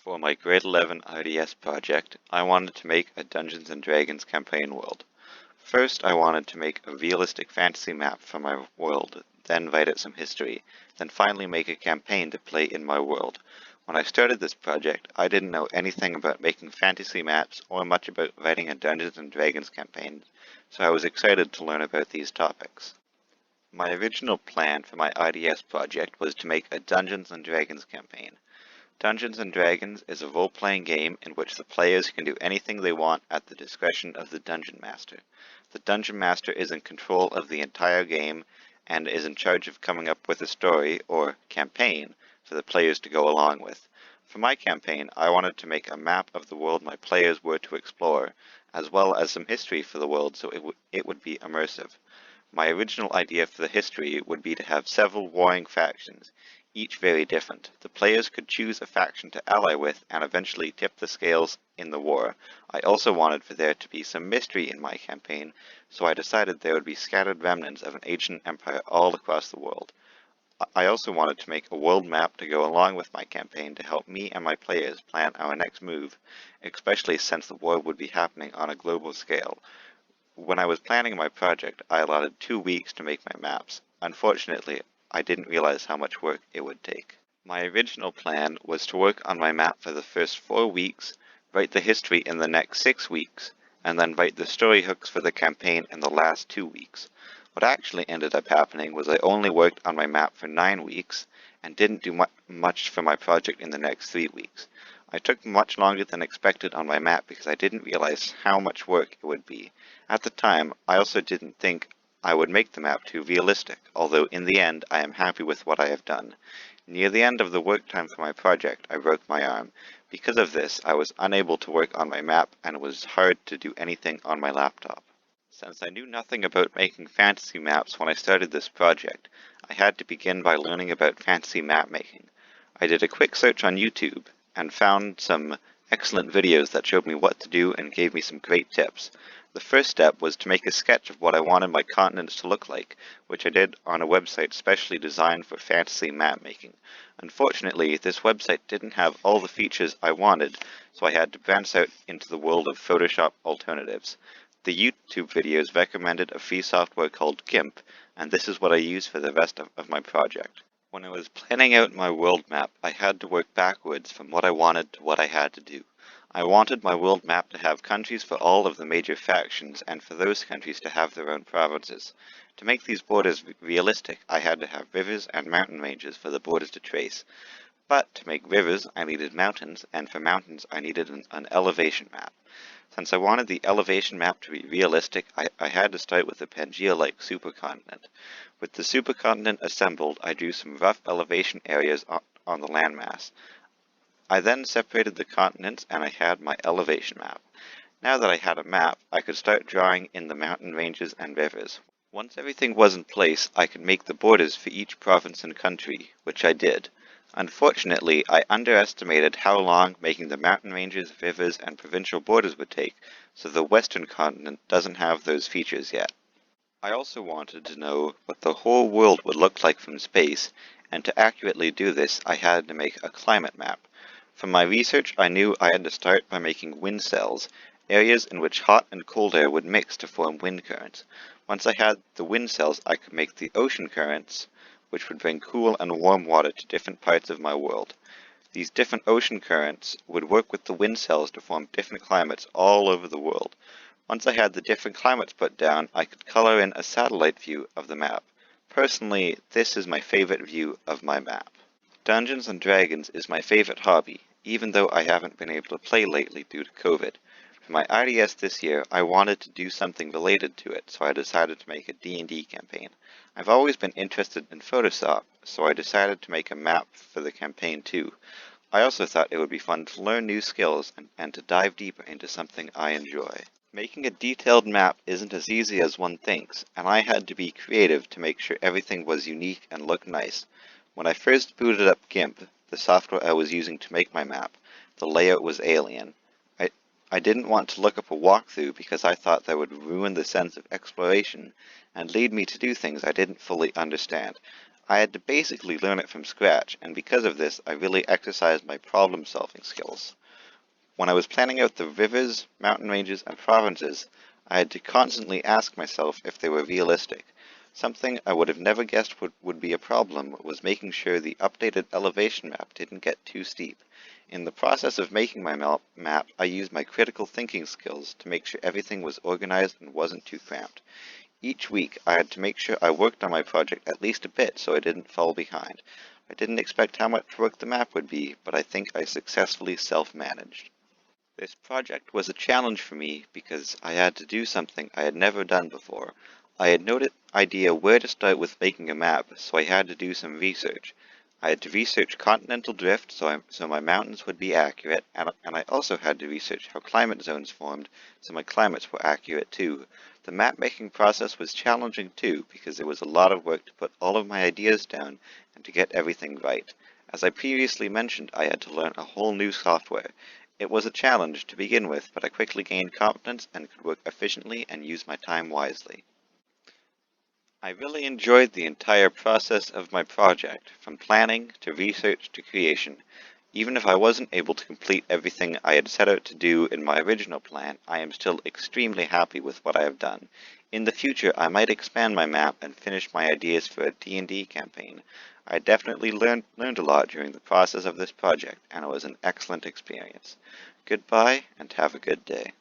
For my grade 11 IDS project, I wanted to make a Dungeons & Dragons campaign world. First, I wanted to make a realistic fantasy map for my world, then write it some history, then finally make a campaign to play in my world. When I started this project, I didn't know anything about making fantasy maps or much about writing a Dungeons & Dragons campaign, so I was excited to learn about these topics. My original plan for my IDS project was to make a Dungeons & Dragons campaign. Dungeons & Dragons is a role-playing game in which the players can do anything they want at the discretion of the Dungeon Master. The Dungeon Master is in control of the entire game and is in charge of coming up with a story, or campaign, for the players to go along with. For my campaign, I wanted to make a map of the world my players were to explore, as well as some history for the world so it would be immersive. My original idea for the history would be to have several warring factions, each very different. The players could choose a faction to ally with and eventually tip the scales in the war. I also wanted for there to be some mystery in my campaign, so I decided there would be scattered remnants of an ancient empire all across the world. I also wanted to make a world map to go along with my campaign to help me and my players plan our next move, especially since the war would be happening on a global scale. When I was planning my project, I allotted 2 weeks to make my maps. Unfortunately, I didn't realize how much work it would take. My original plan was to work on my map for the first 4 weeks, write the history in the next 6 weeks, and then write the story hooks for the campaign in the last 2 weeks. What actually ended up happening was I only worked on my map for 9 weeks, and didn't do much for my project in the next 3 weeks. I took much longer than expected on my map because I didn't realize how much work it would be. At the time, I also didn't think I would make the map too realistic, although in the end I am happy with what I have done. Near the end of the work time for my project, I broke my arm. Because of this, I was unable to work on my map and it was hard to do anything on my laptop. Since I knew nothing about making fantasy maps when I started this project, I had to begin by learning about fantasy map making. I did a quick search on YouTube and found some excellent videos that showed me what to do and gave me some great tips. The first step was to make a sketch of what I wanted my continents to look like, which I did on a website specially designed for fantasy map making. Unfortunately, this website didn't have all the features I wanted, so I had to branch out into the world of Photoshop alternatives. The YouTube videos recommended a free software called GIMP, and this is what I used for the rest of my project. When I was planning out my world map, I had to work backwards from what I wanted to what I had to do. I wanted my world map to have countries for all of the major factions, and for those countries to have their own provinces. To make these borders realistic, I had to have rivers and mountain ranges for the borders to trace. But to make rivers, I needed mountains, and for mountains, I needed an elevation map. Since I wanted the elevation map to be realistic, I had to start with a Pangea-like supercontinent. With the supercontinent assembled, I drew some rough elevation areas on the landmass. I then separated the continents and I had my elevation map. Now that I had a map, I could start drawing in the mountain ranges and rivers. Once everything was in place, I could make the borders for each province and country, which I did. Unfortunately, I underestimated how long making the mountain ranges, rivers, and provincial borders would take, so the western continent doesn't have those features yet. I also wanted to know what the whole world would look like from space, and to accurately do this, I had to make a climate map. From my research, I knew I had to start by making wind cells, areas in which hot and cold air would mix to form wind currents. Once I had the wind cells, I could make the ocean currents, which would bring cool and warm water to different parts of my world. These different ocean currents would work with the wind cells to form different climates all over the world. Once I had the different climates put down, I could color in a satellite view of the map. Personally, this is my favorite view of my map. Dungeons & Dragons is my favorite hobby, even though I haven't been able to play lately due to COVID. For my IDS this year, I wanted to do something related to it, so I decided to make a D&D campaign. I've always been interested in Photoshop, so I decided to make a map for the campaign too. I also thought it would be fun to learn new skills and to dive deeper into something I enjoy. Making a detailed map isn't as easy as one thinks, and I had to be creative to make sure everything was unique and looked nice. When I first booted up GIMP, the software I was using to make my map, the layout was alien. I didn't want to look up a walkthrough because I thought that would ruin the sense of exploration, and lead me to do things I didn't fully understand. I had to basically learn it from scratch, and because of this, I really exercised my problem-solving skills. When I was planning out the rivers, mountain ranges, and provinces, I had to constantly ask myself if they were realistic. Something I would have never guessed would be a problem was making sure the updated elevation map didn't get too steep. In the process of making my map, I used my critical thinking skills to make sure everything was organized and wasn't too cramped. Each week, I had to make sure I worked on my project at least a bit so I didn't fall behind. I didn't expect how much work the map would be, but I think I successfully self-managed. This project was a challenge for me because I had to do something I had never done before. I had no idea where to start with making a map, so I had to do some research. I had to research continental drift so my mountains would be accurate, and I also had to research how climate zones formed so my climates were accurate too. The map making process was challenging too because there was a lot of work to put all of my ideas down and to get everything right. As I previously mentioned, I had to learn a whole new software. It was a challenge to begin with, but I quickly gained confidence and could work efficiently and use my time wisely. I really enjoyed the entire process of my project, from planning to research to creation. Even if I wasn't able to complete everything I had set out to do in my original plan, I am still extremely happy with what I have done. In the future, I might expand my map and finish my ideas for a D&D campaign. I definitely learned a lot during the process of this project, and it was an excellent experience. Goodbye, and have a good day.